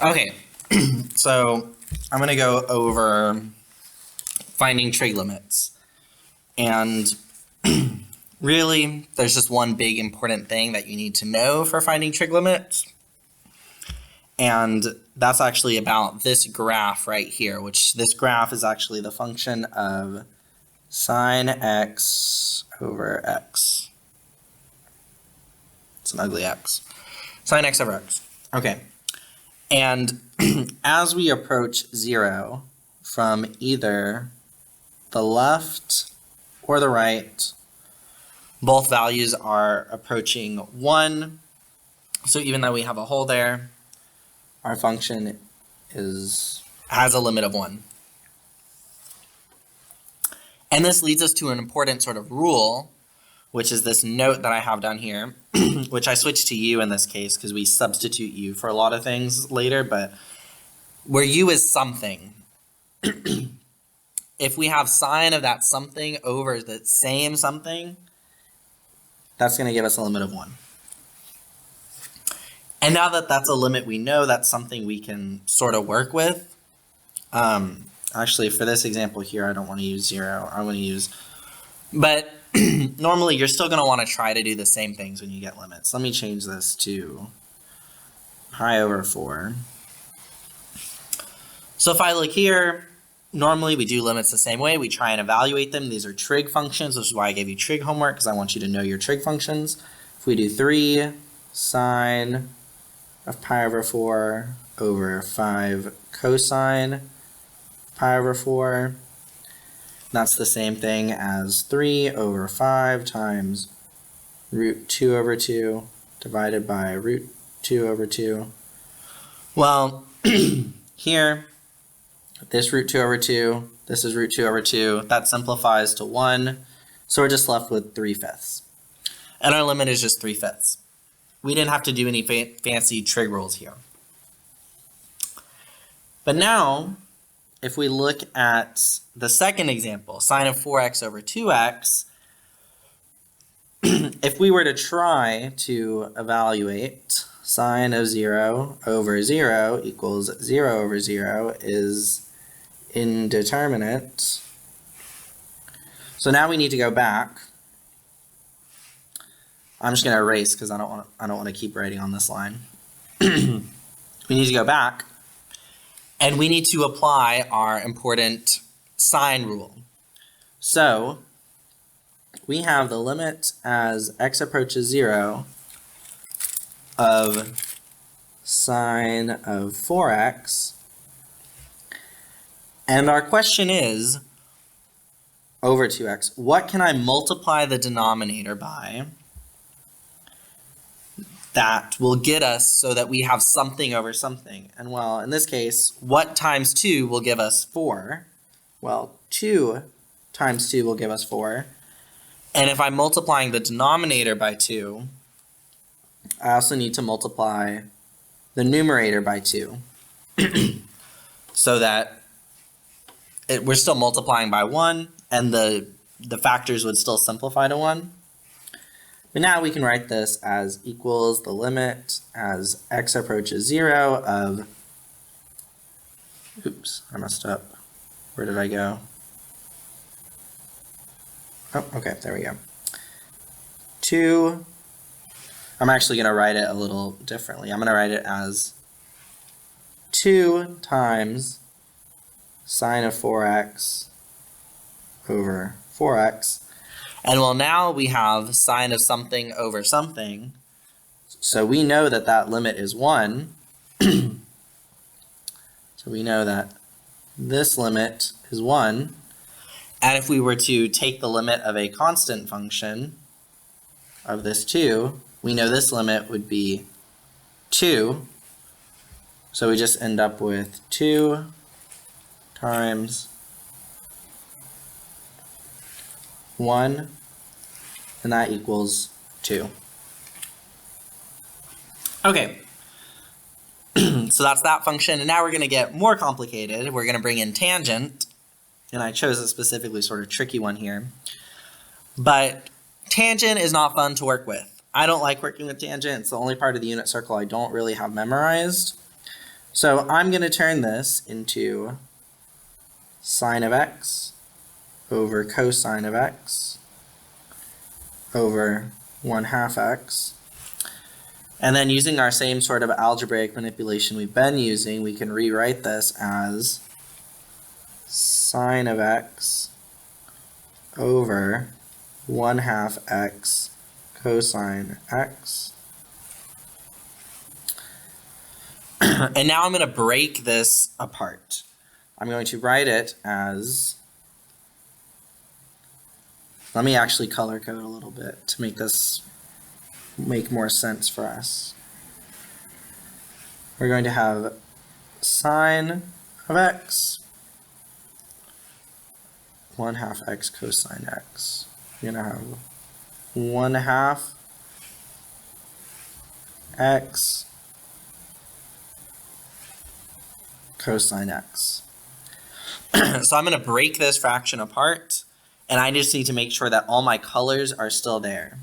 Okay, so I'm going to go over finding trig limits. And really, there's just one big important thing that you need to know for finding trig limits. And that's actually about this graph right here, which this graph is actually the function of sine x over x. It's an ugly x. Sine x over x. Okay. And as we approach 0 from either the left or the right, both values are approaching 1. So even though we have a hole there, our function has a limit of 1. And this leads us to an important sort of rule, which is this note that I have down here, which I switched to u in this case because we substitute u for a lot of things later, but where u is something, if we have sine of that something over the same something, that's going to give us a limit of 1. And now that that's a limit we know, that's something we can sort of work with. Actually, for this example here, I don't want to use 0. I want to use... But normally, you're still going to want to try to do the same things when you get limits. Let me change this to pi over 4. So if I look here, normally we do limits the same way. We try and evaluate them. These are trig functions, which is why I gave you trig homework, because I want you to know your trig functions. If we do 3 sine of pi over 4 over 5 cosine pi over 4, that's the same thing as 3 over 5 times root 2 over 2 divided by root 2 over 2. Well, here, this root 2 over 2, this is root 2 over 2, that simplifies to 1, so we're just left with 3/5. And our limit is just 3/5. We didn't have to do any fancy trig rules here. But now, if we look at the second example, sine of 4x over 2x, if we were to try to evaluate sine of 0 over 0 equals 0 over 0 is indeterminate. So now we need to go back. I'm just going to erase because I don't want to keep writing on this line. We need to go back, and we need to apply our important sine rule. So we have the limit as x approaches 0 of sine of 4x, and our question is over 2x. What can I multiply the denominator by that will get us so that we have something over something? And well, in this case, what times 2 will give us 4? Well, 2 times 2 will give us 4. And if I'm multiplying the denominator by 2, I also need to multiply the numerator by 2 so that we're still multiplying by 1, and the factors would still simplify to 1. But now we can write this as equals the limit as x approaches 0 of, oops, I messed up. Where did I go? Oh, okay, there we go. 2, I'm actually going to write it a little differently. I'm going to write it as 2 times sine of 4x over 4x. And well, now we have sine of something over something. So we know that that limit is 1. So we know that this limit is 1. And if we were to take the limit of a constant function of this 2, we know this limit would be 2. So we just end up with 2 times 1, and that equals 2. Okay, so that's that function, and now we're going to get more complicated. We're going to bring in tangent, and I chose a specifically sort of tricky one here. But tangent is not fun to work with. I don't like working with tangent. It's the only part of the unit circle I don't really have memorized. So I'm going to turn this into sine of x over cosine of x over 1/2 x. And then using our same sort of algebraic manipulation we've been using, we can rewrite this as sine of x over 1/2 x cosine x. And now I'm going to break this apart. I'm going to write it as, let me actually color code a little bit to make this make more sense for us. We're going to have sine of x, 1/2 x cosine x. We're going to have 1/2 x cosine x. So I'm going to break this fraction apart, and I just need to make sure that all my colors are still there.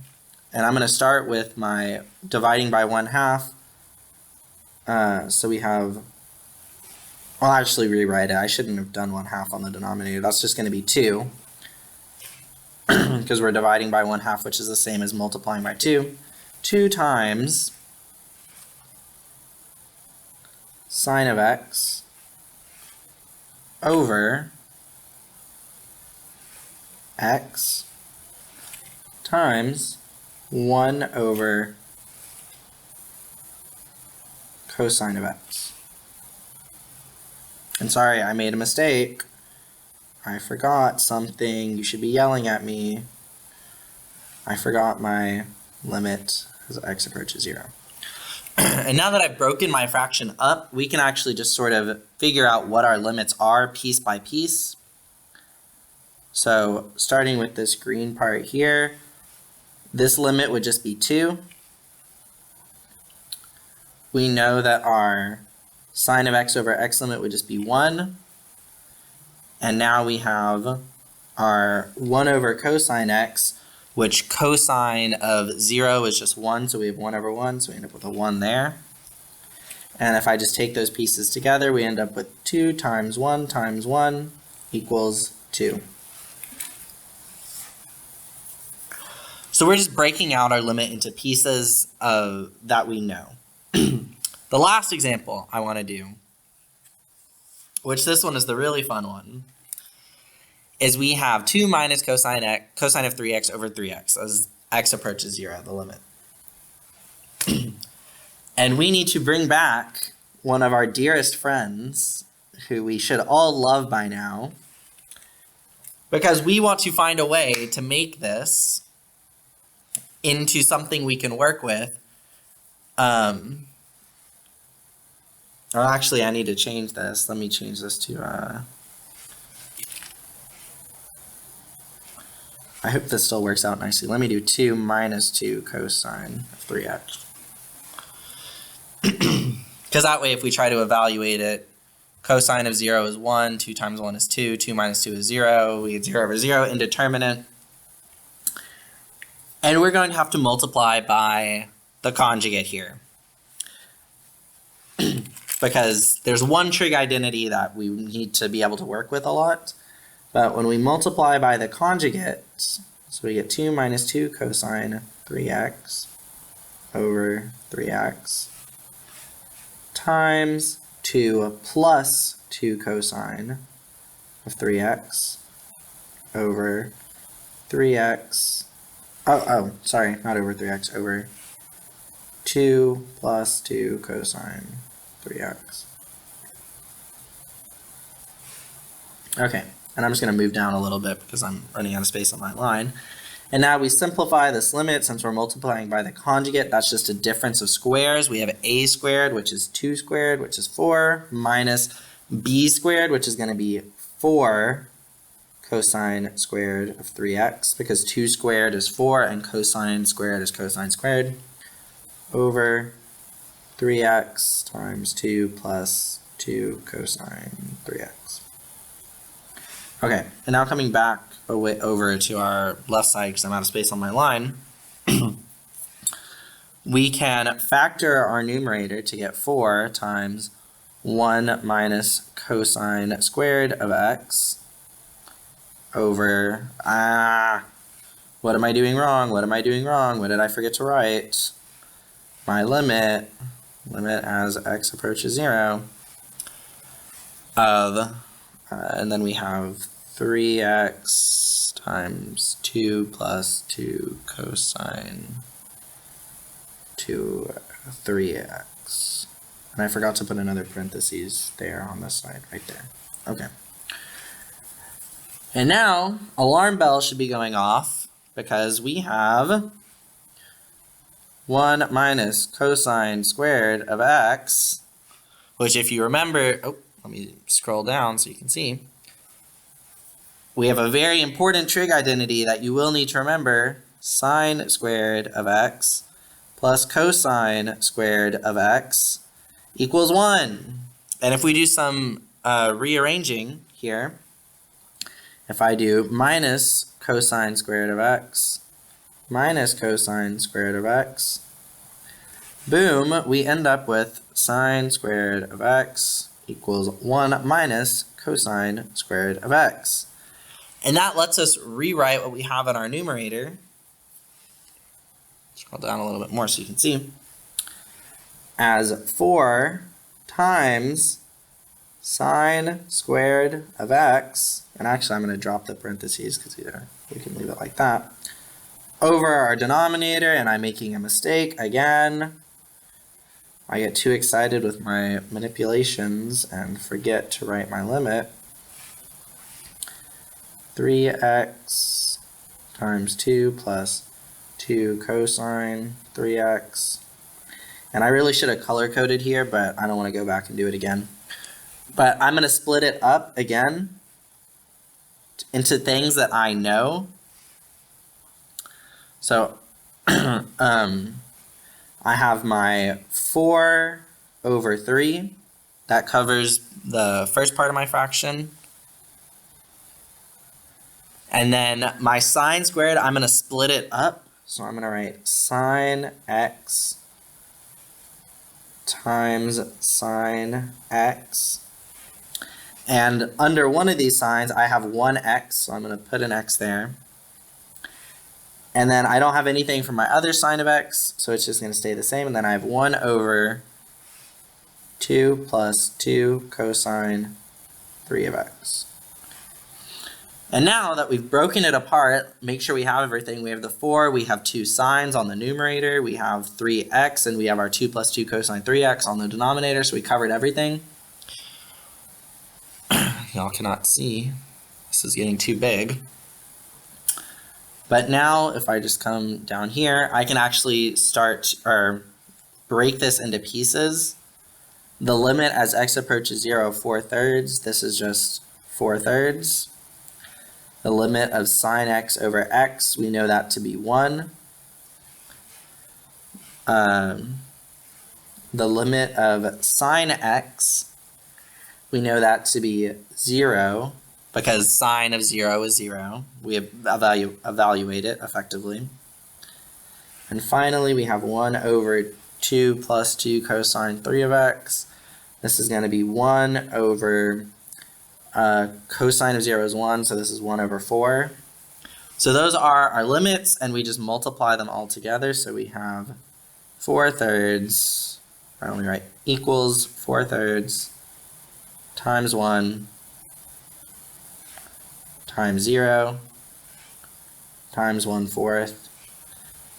And I'm going to start with my dividing by 1/2. So we have, I'll actually rewrite it. I shouldn't have done 1/2 on the denominator. That's just going to be 2. Because we're dividing by 1/2, which is the same as multiplying by 2. 2 times sine of x over x times 1 over cosine of x. And sorry, I made a mistake. I forgot something. You should be yelling at me. I forgot my limit as x approaches 0. And now that I've broken my fraction up, we can actually just sort of figure out what our limits are piece by piece. So starting with this green part here, this limit would just be 2. We know that our sine of x over x limit would just be 1. And now we have our 1 over cosine x, which cosine of 0 is just 1, so we have 1 over 1, so we end up with a 1 there. And if I just take those pieces together, we end up with 2 times 1 times 1 equals 2. So we're just breaking out our limit into pieces that we know. The last example I want to do, which this one is the really fun one, is we have 2 minus cosine of 3x over 3x as x approaches 0 at the limit. And we need to bring back one of our dearest friends, who we should all love by now, because we want to find a way to make this into something we can work with. Actually, I need to change this. Let me change this to... I hope this still works out nicely. Let me do 2 minus 2 cosine of 3x. Because that way, if we try to evaluate it, cosine of 0 is 1, 2 times 1 is 2, 2 minus 2 is 0, we get 0 over 0, indeterminate. And we're going to have to multiply by the conjugate here. Because there's one trig identity that we need to be able to work with a lot. But when we multiply by the conjugate, so we get 2 minus 2 cosine 3x over 3x times 2 plus 2 cosine of 3x over 3x, sorry, not over 3x, over 2 plus 2 cosine 3x. Okay. And I'm just going to move down a little bit because I'm running out of space on my line. And now we simplify this limit since we're multiplying by the conjugate. That's just a difference of squares. We have a squared, which is 2 squared, which is 4, minus b squared, which is going to be 4 cosine squared of 3x, because 2 squared is 4 and cosine squared is cosine squared, over 3x times 2 plus 2 cosine 3x. Okay, and now coming back over to our left side because I'm out of space on my line, we can factor our numerator to get 4 times 1 minus cosine squared of x over, what am I doing wrong? What am I doing wrong? What did I forget to write? My limit as x approaches 0 of, and then we have 3x times 2 plus 2 cosine 3x. And I forgot to put another parentheses there on this side, right there. Okay. And now, alarm bell should be going off because we have 1 minus cosine squared of x, which if you remember, let me scroll down so you can see. We have a very important trig identity that you will need to remember, sine squared of x plus cosine squared of x equals 1. And if we do some rearranging here, if I do minus cosine squared of x minus cosine squared of x, boom, we end up with sine squared of x equals 1 minus cosine squared of x. And that lets us rewrite what we have in our numerator. Scroll down a little bit more so you can see. As 4 times sine squared of x, and actually I'm going to drop the parentheses because we can leave it like that, over our denominator, and I'm making a mistake again. I get too excited with my manipulations and forget to write my limit. 3x times 2 plus 2 cosine 3x. And I really should have color-coded here, but I don't want to go back and do it again. But I'm going to split it up again into things that I know. So I have my 4 over 3. That covers the first part of my fraction. And then my sine squared, I'm going to split it up. So I'm going to write sine x times sine x. And under one of these signs, I have 1x, so I'm going to put an x there. And then I don't have anything for my other sine of x, so it's just going to stay the same. And then I have 1 over 2 plus 2 cosine 3 of x. And now that we've broken it apart, make sure we have everything. We have the 4, we have 2 sines on the numerator, we have 3x, and we have our 2 plus 2 cosine 3x on the denominator, so we covered everything. Y'all cannot see. This is getting too big. But now, if I just come down here, I can actually start, or break this into pieces. The limit as x approaches 0, 4/3, this is just 4/3. The limit of sine x over x, we know that to be 1. The limit of sine x, we know that to be 0, because sine of 0 is 0. We evaluate it effectively. And finally, we have 1 over 2 plus 2 cosine 3 of x. This is going to be 1 over cosine of 0 is 1, so this is 1 over 4. So those are our limits, and we just multiply them all together. So we have 4/3, I only write equals 4/3 times 1 times 0 times 1/4.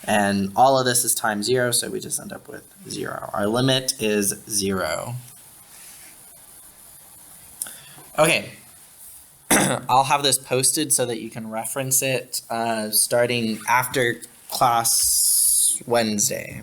And all of this is times 0, so we just end up with 0. Our limit is 0. Okay, I'll have this posted so that you can reference it starting after class Wednesday.